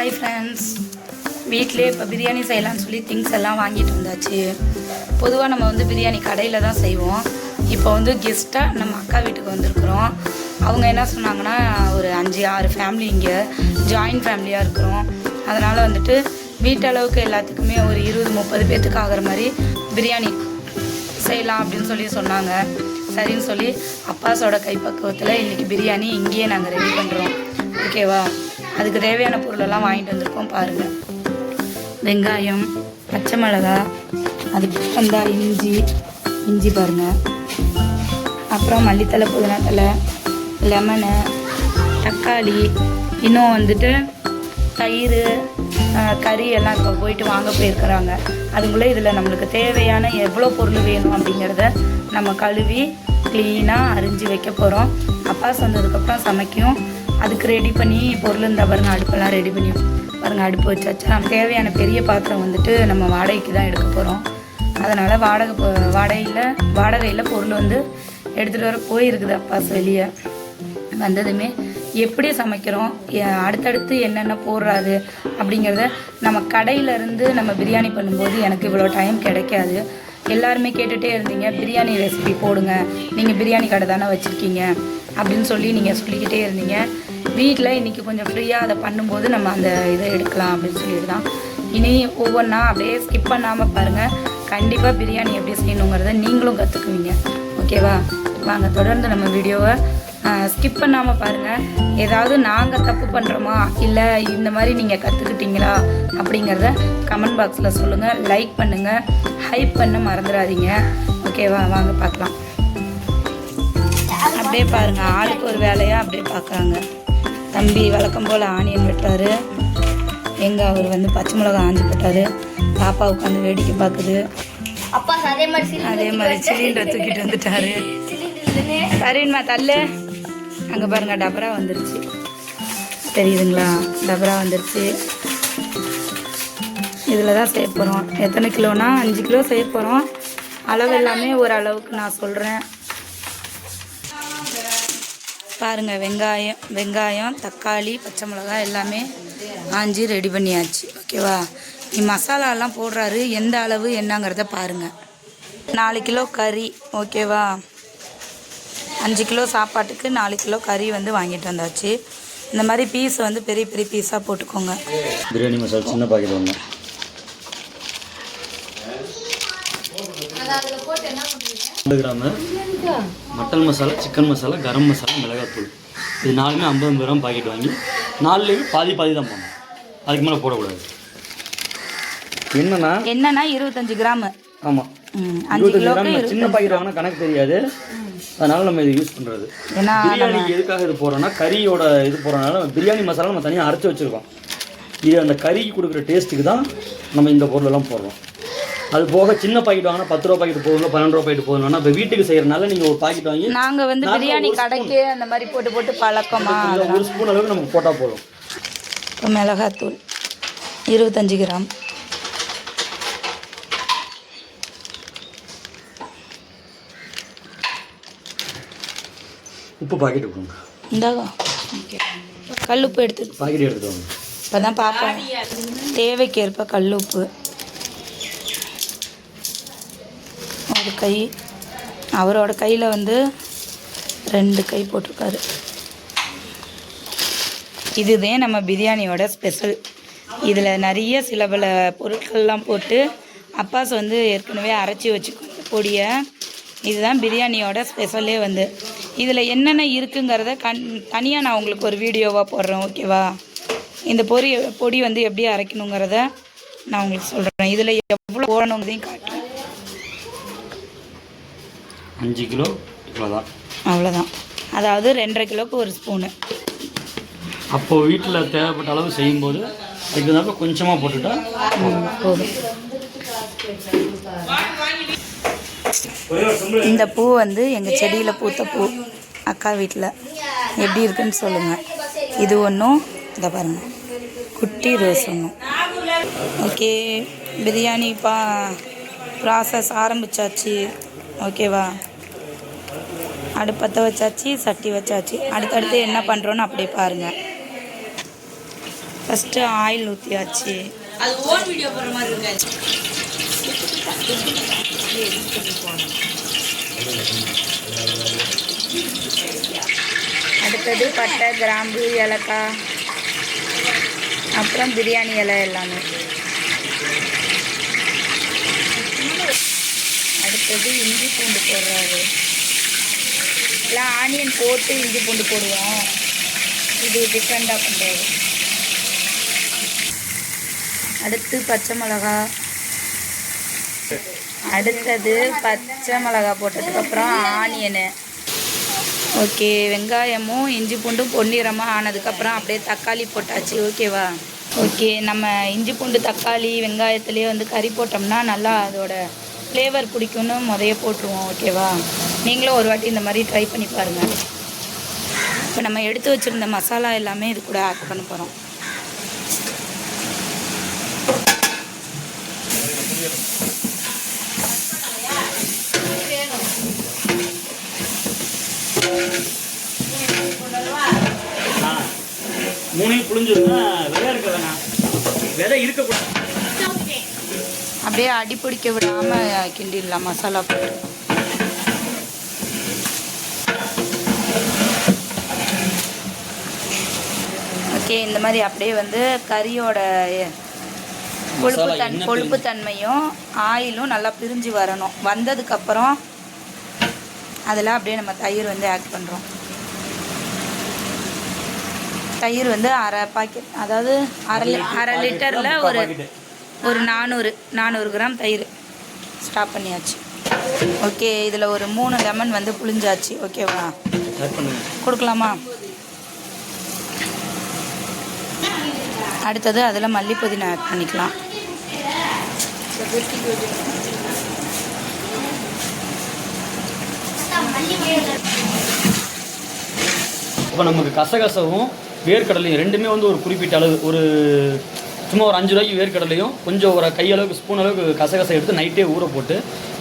Hi friends, வீட்டிலே இப்போ பிரியாணி செய்யலான்னு சொல்லி திங்ஸ் எல்லாம் வாங்கிட்டு வந்தாச்சு. பொதுவாக நம்ம வந்து பிரியாணி கடையில் தான் செய்வோம். இப்போ வந்து கெஸ்ட்டாக நம்ம அக்கா வீட்டுக்கு வந்திருக்கிறோம். அவங்க என்ன சொன்னாங்கன்னா, ஒரு 5-6 ஃபேமிலி இங்கே ஜாயின்ட் ஃபேமிலியாக இருக்கிறோம். அதனால் வந்துட்டு வீட்டளவுக்கு எல்லாத்துக்குமே ஒரு 20-30 பேர்த்துக்கு ஆகிற மாதிரி பிரியாணி செய்யலாம் அப்படின்னு சொல்லி சொன்னாங்க. சரின்னு சொல்லி அப்பாஸோட கைப்பக்குவத்தில் இன்றைக்கி பிரியாணி இங்கேயே நாங்கள் ரெடி பண்ணுறோம். ஓகேவா? அதுக்கு தேவையான பொருளெல்லாம் வாங்கிட்டு வந்திருக்கோம். பாருங்கள், வெங்காயம், பச்சை மிளகா, அதுக்கு வந்தா இஞ்சி பாருங்கள், அப்புறம் மல்லித்தலை, புதினாத்தலை, லெமனு, தக்காளி, இன்னும் வந்துட்டு தயிர், கறி எல்லாம் இப்போ போயிட்டு வாங்க போயிருக்கிறாங்க. அதுக்குள்ளே இதில் நம்மளுக்கு தேவையான எவ்வளோ பொருள் வேணும் அப்படிங்கிறத நம்ம கழுவி க்ளீனாக அரிஞ்சு வைக்க போகிறோம். அப்பாஸ் வந்ததுக்கப்புறம் சமைக்கும். அதுக்கு ரெடி பண்ணி பொருள் இருந்தால் பாருங்கள், அடுப்பெல்லாம் ரெடி பண்ணி பாருங்கள், அடுப்பு வச்சாச்சு. நம்ம தேவையான பெரிய பாத்திரம் வந்துட்டு நம்ம வாடகைக்கு தான் எடுக்க போகிறோம். அதனால் வாடகையில் பொருள் வந்து எடுத்துகிட்டு வர போயிருக்குது அப்பாஸ். வெளியே வந்ததுமே எப்படி சமைக்கிறோம், அடுத்தடுத்து என்னென்ன போடுறாரு அப்படிங்கிறத நம்ம கடையிலேருந்து நம்ம பிரியாணி பண்ணும்போது எனக்கு இவ்வளோ டைம் கிடைக்காது. எல்லாருமே கேட்டுகிட்டே இருந்தீங்க, பிரியாணி ரெசிபி போடுங்க, நீங்கள் பிரியாணி கடை தானே வச்சுருக்கீங்க அப்படின்னு சொல்லி நீங்கள் சொல்லிக்கிட்டே இருந்தீங்க. வீட்டில் இன்றைக்கி கொஞ்சம் ஃப்ரீயாக அதை பண்ணும்போது நம்ம அந்த இதை எடுக்கலாம் அப்படின்னு சொல்லிட்டு தான். இனி ஒவ்வொன்றா அப்படியே ஸ்கிப் பண்ணாமல் பாருங்கள். கண்டிப்பாக பிரியாணி எப்படி செய்யணுங்கிறத நீங்களும் கற்றுக்குவீங்க. ஓகேவா? வாங்க தொடர்ந்து நம்ம வீடியோவை ஸ்கிப் பண்ணாமல் பாருங்கள். ஏதாவது நாங்கள் தப்பு பண்ணுறோமா, இல்லை இந்த மாதிரி நீங்கள் கற்றுக்கிட்டீங்களா அப்படிங்கிறத கமெண்ட் பாக்ஸில் சொல்லுங்கள். லைக் பண்ணுங்கள், ஹைப் பண்ண மறந்துடாதீங்க. ஓகேவா? வாங்க பார்க்கலாம். அப்படியே பாருங்கள், ஆளுக்கு ஒரு வேலையாக அப்படியே பார்க்குறாங்க. தம்பி வழக்கம் போல் ஆனியன் வெட்டுறாரு. எங்கே அவர் வந்து பச்சை மிளகா ஆஞ்சி போட்டார். பாப்பா உட்காந்து வேடிக்கை பார்க்குது. அப்பா அதே மாதிரி சிலிண்டரை தூக்கிட்டு வந்துட்டாரு. சரிம்மா தள்ளு. அங்கே பாருங்கள், டபரா வந்துருச்சு. தெரியுதுங்களா? டபரா வந்துருச்சு. இதில் தான் செய்ய போகிறோம். எத்தனை கிலோனா 5 கிலோ செய்ய போகிறோம். அளவு எல்லாமே ஒரு அளவுக்கு நான் சொல்கிறேன். பாருங்கள், வெங்காயம், தக்காளி, பச்சை மிளகாய் எல்லாமே ஆஞ்சி ரெடி பண்ணியாச்சு. ஓகேவா? நீ மசாலாலாம் போடுறாரு, எந்த அளவு என்னங்கிறத பாருங்கள். 4 கிலோ கறி. ஓகேவா? 5 கிலோ சாப்பாட்டுக்கு 4 கிலோ கறி வந்து வாங்கிட்டு வந்தாச்சு. இந்த மாதிரி பீஸ் வந்து பெரிய பெரிய பீஸாக போட்டுக்கோங்க. பிரியாணி மசாலா சின்ன பாக்கெட் ஒன்று. Gram mutton masala, chicken masala, garam masala, மிளகாத்தூள், இது 4மே 50 கிராம் பாக்கெட் வாங்கி 4லேயும் பாதி தான் போடணும். அதுக்கு மேலே போடக்கூடாது. என்னன்னா 25 கிராம். ஆமாம், 5 கிலோக்கு சின்ன பாக்கெட் வாங்கினா கணக்கு தெரியாது. அதனால நம்ம இது யூஸ் பண்ணுறது. பிரியாணிக்கு எதுக்காக இது போடுறோம்னா, கறியோட இது போடுறதுனால பிரியாணி மசாலா நம்ம தனியாக அரைச்சி வச்சுருக்கோம். இது அந்த கறிக்கு கொடுக்குற டேஸ்ட்டுக்கு தான் நம்ம இந்த பொருளெல்லாம் போடுறோம். அது போக சின்ன பாக்கெட் வாங்கினா 10 ரூபா பாக்கெட் போதும், 12 ரூபா பாக்கெட் போதும்னா இப்போ வீட்டுக்கு செய்யறதுனால நீங்கள் ஒரு பாக்கெட் வாங்கி நாங்கள் வந்து பிரியாணி கடைக்கு அந்த மாதிரி போட்டு பழக்கமா, ஒரு ஸ்பூன் அளவுக்கு நமக்கு போட்டால் போதும். இப்போ மிளகாத்தூள் 25 கிராம், உப்பு பாக்கெட் கொடுங்க. இந்தாங்க, கல்லுப்பு எடுத்து பாக்கெட் எடுத்துக்கோங்க. இப்போ தான் பார்ப்போம். தேவைக்கேற்ப கல்லுப்பு ஒரு கை. அவரோட கையில் வந்து 2 கை போட்டிருக்காரு. இதுதான் நம்ம பிரியாணியோட ஸ்பெஷல். இதில் நிறைய சில பல பொருட்கள்லாம் போட்டு அப்பாஸ் வந்து ஏற்கனவே அரைச்சி வச்சுக்கோங்க பொடியை. இதுதான் பிரியாணியோட ஸ்பெஷலே வந்து. இதில் என்னென்ன இருக்குங்கிறத தனியாக நான் உங்களுக்கு ஒரு வீடியோவாக போடுறேன். ஓகேவா? இந்த பொடி வந்து எப்படி அரைக்கணுங்கிறத நான் உங்களுக்கு சொல்கிறேன். இதில் எவ்வளோ போடணுங்கிறதையும் காட்டுறேன். 5 கிலோ இவ்வளோதான், அவ்வளோதான். அதாவது 2.5 கிலோவுக்கு ஒரு ஸ்பூனு. அப்போது வீட்டில் தேவைப்பட்ட அளவு செய்யும்போது அதுக்கு கொஞ்சமாக போட்டுட்டா போதும். இந்த பூ வந்து எங்கள் செடியில் பூத்த பூ. அக்கா வீட்டில் எப்படி இருக்குன்னு சொல்லுங்கள். இது ஒன்றும், இதை பாருங்கள், குட்டி ரோஸ் ஒன்றும். ஓகே, பிரியாணி ப்ராசஸ் ஆரம்பித்தாச்சு. ஓகேவா? அடுப்பத்தை வச்சாச்சு, சட்டி வச்சாச்சு. அடுத்தடுத்து என்ன பண்ணுறோன்னு அப்படியே பாருங்கள். ஃபஸ்ட்டு ஆயில் ஊற்றியாச்சு. அது ஓன் வீடியோ போடுற மாதிரி இருக்காது. அடுத்தது பட்டை, கிராம்பு, ஏலக்காய், அப்புறம் பிரியாணி இலை எல்லாமே. அடுத்தது இஞ்சி பூண்டு போடுறாரு. எல்லாம் ஆனியன் போட்டு இஞ்சி பூண்டு போடுவோம். இது டிஃப்ரெண்ட்டாக பண்ணுறது. அடுத்து பச்சை மிளகா. அடுத்தது பச்சை மிளகா போட்டதுக்கப்புறம் ஆனியனு. ஓகே, வெங்காயமும் இஞ்சி பூண்டும் பொன்னிறமாக ஆனதுக்கப்புறம் அப்படியே தக்காளி போட்டாச்சு. ஓகேவா? ஓகே, நம்ம இஞ்சி பூண்டு தக்காளி வெங்காயத்துலேயே வந்து கறி போட்டோம்னா நல்லா அதோட ஃப்ளேவர் பிடிக்கும்னு முதைய போட்டுருவோம். ஓகேவா? நீங்களும் ஒரு வாட்டி இந்த மாதிரி ட்ரை பண்ணி பாருங்கள். இப்போ நம்ம எடுத்து வச்சுருந்த மசாலா எல்லாமே இது கூட ஆட் பண்ண போகிறோம். மூணையும் புளிஞ்சிருந்தா விதை இருக்க வேணாம், விதை இருக்கக்கூடாது. அப்படியே அடி பிடிக்க விடாமல் கிண்டிடலாம் மசாலா போட்டு. ஓகே, இந்த மாதிரி அப்படியே வந்து கறியோட கொழுப்பு தன்மையும் ஆயிலும் நல்லா பிரிஞ்சு வரணும். வந்ததுக்கப்புறம் அதில் அப்படியே நம்ம தயிர் வந்து ஆட் பண்ணுறோம். தயிர் வந்து அரை பாக்கெட், அதாவது அரை லிட்டரில் ஒரு 400 கிராம் தயிர் ஸ்டாப் பண்ணியாச்சு. ஓகே, இதில் ஒரு 3 லெமன் வந்து புளிஞ்சாச்சு. ஓகேவா? கொடுக்கலாமா? அடுத்தது அதில் மல்லி புதினா ஆட் பண்ணிக்கலாம். இப்போ நமக்கு கசகசவும் வேர்க்கடலையும் ரெண்டுமே வந்து ஒரு குறிப்பிட்ட அளவு, ஒரு சும்மா ஒரு 5 ரூபாய்க்கு வேர்க்கடலையும் கொஞ்சம் ஒரு கையளவுக்கு ஸ்பூன் அளவுக்கு கசகசை எடுத்து நைட்டே ஊற போட்டு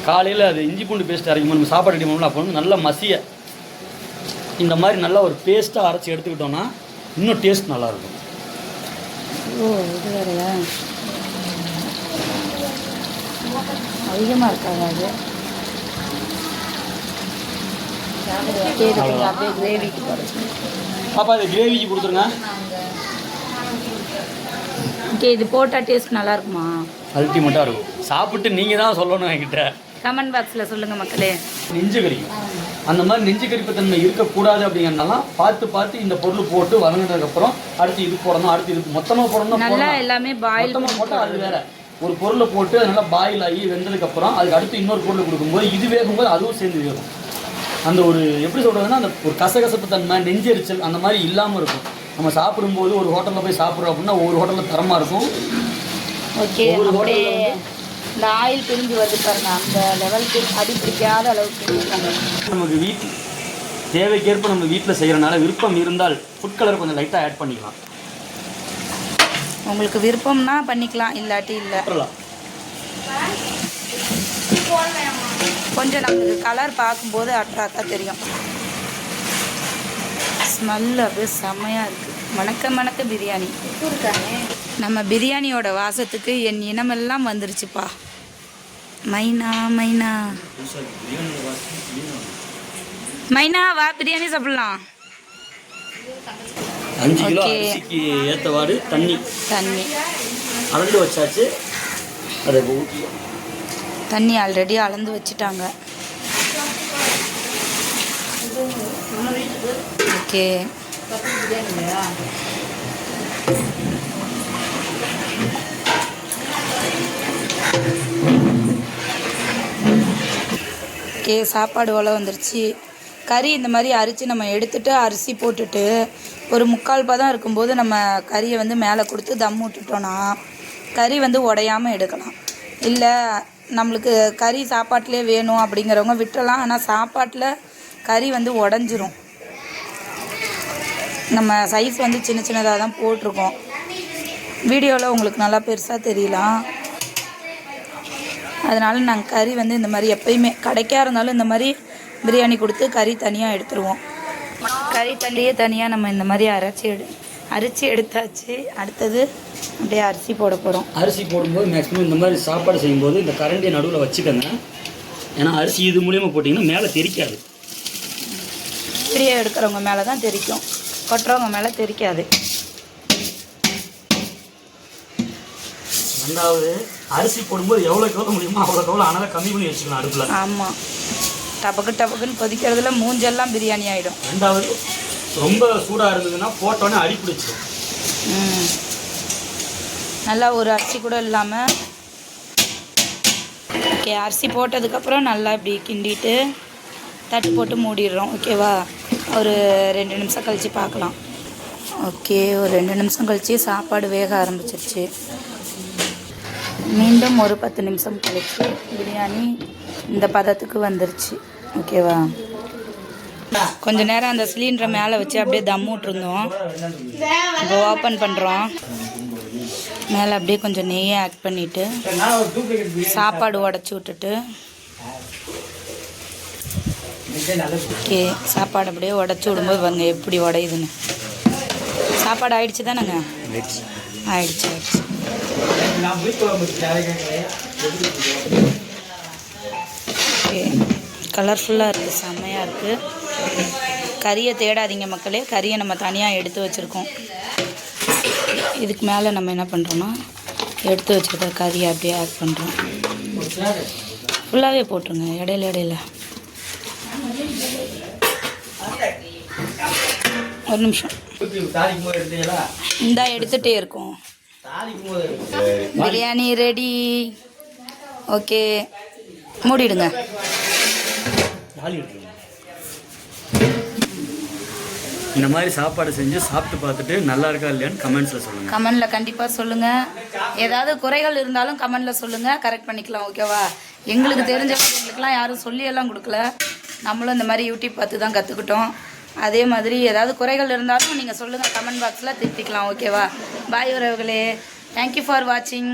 காலையில் அது இஞ்சி பூண்டு பேஸ்ட் அரைக்கும் நம்ம சாப்பாடு ரெடி பண்ணோம்னா அப்போ வந்து நல்லா மசிய இந்த மாதிரி நல்லா ஒரு பேஸ்ட்டாக அரைச்சி எடுத்துக்கிட்டோம்னா இன்னும் டேஸ்ட் நல்லாயிருக்கும். ஓ, இது வேறையா? அதிகமாக இருக்காது அது. அப்படியே கிரேவிக்கு போடுறது. பாப்பா இது கிரேவிக்கு கொடுத்துருங்க. ஓகே, இது போட்டால் டேஸ்ட் நல்லா இருக்குமா? அல்டிமேட்டாக இருக்கும். சாப்பிட்டு நீங்கள் தான் சொல்லணும் என்கிட்ட. கமெண்ட் பாக்ஸில் சொல்லுங்கள் மக்களே. நெஞ்சு கறிக்கும் அந்த மாதிரி நெஞ்சு கறிப்பு தன்மை இருக்கக்கூடாது அப்படிங்கிறனால பார்த்து இந்த பொருள் போட்டு வதங்கினதுக்கப்புறம் அடுத்து இது போடணும், அடுத்து இது மொத்தமாக போடணும். நல்லா எல்லாமே பாயில் போட்டால் அது வேற. ஒரு பொருளை போட்டு அது நல்லா பாயில் ஆகி வெந்ததுக்கப்புறம் அதுக்கு அடுத்து இன்னொரு பொருள் கொடுக்கும்போது இது வேகும்போது அதுவும் சேர்ந்து வேகும். அந்த ஒரு எப்படி சொல்கிறதுன்னா அந்த ஒரு கசகசப்பு தன்மை, நெஞ்செரிச்சல் அந்த மாதிரி இல்லாமல் இருக்கும். நம்ம சாப்பிடும்போது ஒரு ஹோட்டலில் போய் சாப்பிட்றோம் அப்படின்னா ஒவ்வொரு ஹோட்டலில் தரமாக இருக்கும். ஓகே, அப்படியே இந்த ஆயில் பிரிஞ்சு வருது பாருங்க, அந்த லெவலுக்கு அடி பிடிக்காத அளவுக்கு. நமக்கு வீட்டில் தேவைக்கேற்ப நம்ம வீட்டில் செய்கிறனால விருப்பம் இருந்தால் ஃபுட் கலர் கொஞ்சம் லைட்டாக ஆட் பண்ணிக்கலாம். உங்களுக்கு விருப்பம்னா பண்ணிக்கலாம், இல்லாட்டி இல்லை. கொஞ்சம் நம்மளுக்கு கலர் பார்க்கும்போது அட்ராக்டாக தெரியும். ஸ்மெல் அப்படியே செம்மையாக இருக்குது. மணக்க பிரியாணி. நம்ம பிரியாணியோட வாசத்துக்கு என் இனமெல்லாம் வந்துருச்சுப்பா. மைனா மைனா மைனா வா, பிரியாணி சாப்பிடலாம். 5 கிலோ அரிசிக்கு ஏற்றவாறு தண்ணி அளந்து வச்சாச்சு. அதை தண்ணி ஆல்ரெடி அளந்து வச்சுட்டாங்க. ஓகே, ஓகே, சாப்பாடு ஒலை வந்துருச்சு. கறி இந்த மாதிரி அரிச்சு நம்ம எடுத்துகிட்டு அரிசி போட்டுட்டு ஒரு 3/4 பதம் இருக்கும்போது நம்ம கறியை வந்து மேலே கொடுத்து தம் விட்டுட்டோன்னா கறி வந்து உடையாமல் எடுக்கலாம். இல்லை நம்மளுக்கு கறி சாப்பாட்டிலே வேணும் அப்படிங்கிறவங்க விட்டுறலாம். ஆனால் சாப்பாட்டில் கறி வந்து உடஞ்சிரும். நம்ம சைஸ் வந்து சின்னதாக தான் போட்டிருக்கோம். வீடியோவில் உங்களுக்கு நல்லா பெருசாக தெரியலாம். அதனால் நாங்கள் கறி வந்து இந்த மாதிரி எப்பயுமே கடைக்காக இருந்தாலும் இந்த மாதிரி பிரியாணி கொடுத்து கறி தனியாக எடுத்துருவோம். கறி தண்ணியே தனியாக நம்ம இந்த மாதிரி அரிசி எடுத்தாச்சு. அடுத்தது அப்படியே அரிசி போட போகிறோம். அரிசி போடும்போது மேக்ஸிமம் இந்த மாதிரி சாப்பாடு செய்யும்போது இந்த கரண்டியை நடுவில் வச்சுக்கோங்க. ஏன்னா அரிசி இது மூலியமாக போட்டிங்கன்னா மேலே தெரிக்காது. இப்படியே எடுக்கிறவங்க மேலே தான் தெரிக்கும், கொட்டுறவங்க மேலே தெரிக்காது. ரெண்டாவது அரிசி போடும்போது எவ்வளோக்கு எவ்வளோ முடியுமோ அவ்வளோக்கு எவ்வளோ அனலை கம்மி பண்ணி வச்சுக்கணும் அடுப்பில். ஆமாம், டபக்குன்னு கொதிக்கிறதுல மூஞ்செல்லாம் பிரியாணி ஆகிடும். ரெண்டாவது ரொம்ப சூடாக இருந்ததுன்னா போட்டோன்னே அடி பிடிச்சிடும். நல்லா ஒரு அரிசி கூட இல்லாமல் ஓகே. அரிசி போட்டதுக்கப்புறம் நல்லா இப்படி கிண்டிட்டு தட்டு போட்டு மூடிடுறோம். ஓகேவா? ஒரு 2 நிமிஷம் கழித்து பார்க்கலாம். ஓகே, ஒரு 2 நிமிஷம் கழித்து சாப்பாடு வேக ஆரம்பிச்சிருச்சு. மீண்டும் ஒரு 10 நிமிஷம் கழித்து பிரியாணி இந்த பதத்துக்கு வந்துருச்சு. ஓகேவா? கொஞ்ச நேரம் அந்த சிலிண்டரை மேலே வச்சு அப்படியே தம் விட்டுருந்தோம். இப்போ ஓப்பன் பண்ணுறோம். மேலே அப்படியே கொஞ்சம் நெய்யை ஆட் பண்ணிவிட்டு சாப்பாடு உடச்சி விட்டுட்டு ஓகே. சாப்பாடு அப்படியே உடச்சி விடும்போது பாருங்க எப்படி உடையுதுன்னு. சாப்பாடு ஆயிடுச்சு தானேங்க? ஆயிடுச்சு. ஓகே, கலர்ஃபுல்லாக இருக்குது, செம்மையாக இருக்குது. கறியை தேடாதீங்க மக்களே, கறியை நம்ம தனியாக எடுத்து வச்சுருக்கோம். இதுக்கு மேலே நம்ம என்ன பண்ணுறோன்னா எடுத்து வச்சுருக்க கறியை அப்படியே ஆட் பண்ணுறோம். ஃபுல்லாகவே போட்டுருங்க, இடையில. ஒரு நிமிஷம் இந்தா எடுத்துகிட்டே இருக்கோம். பிரியாணி ரெடி. ஓகே, மூடிடுங்க. இந்த மாதிரி சாப்பாடு செஞ்சு சாப்பிட்டு பார்த்துட்டு நல்லா இருக்கா இல்லையான்னு கமெண்ட்ஸில் சொல்லுங்கள். கமெண்டில் கண்டிப்பாக சொல்லுங்கள். ஏதாவது குறைகள் இருந்தாலும் கமெண்டில் சொல்லுங்கள், கரெக்ட் பண்ணிக்கலாம். ஓகேவா? எங்களுக்கு தெரிஞ்சவங்களுக்கெல்லாம் யாரும் சொல்லியெல்லாம் கொடுக்கல, நம்மளும் இந்த மாதிரி யூடியூப் பார்த்து தான் கற்றுக்கிட்டோம். அதே மாதிரி ஏதாவது குறைகள் இருந்தாலும் நீங்கள் சொல்லுங்கள், கமெண்ட் பாக்ஸில் திருத்திக்கலாம். ஓகேவா? பாய் உறவுகளே, தேங்க்யூ ஃபார் வாட்சிங்.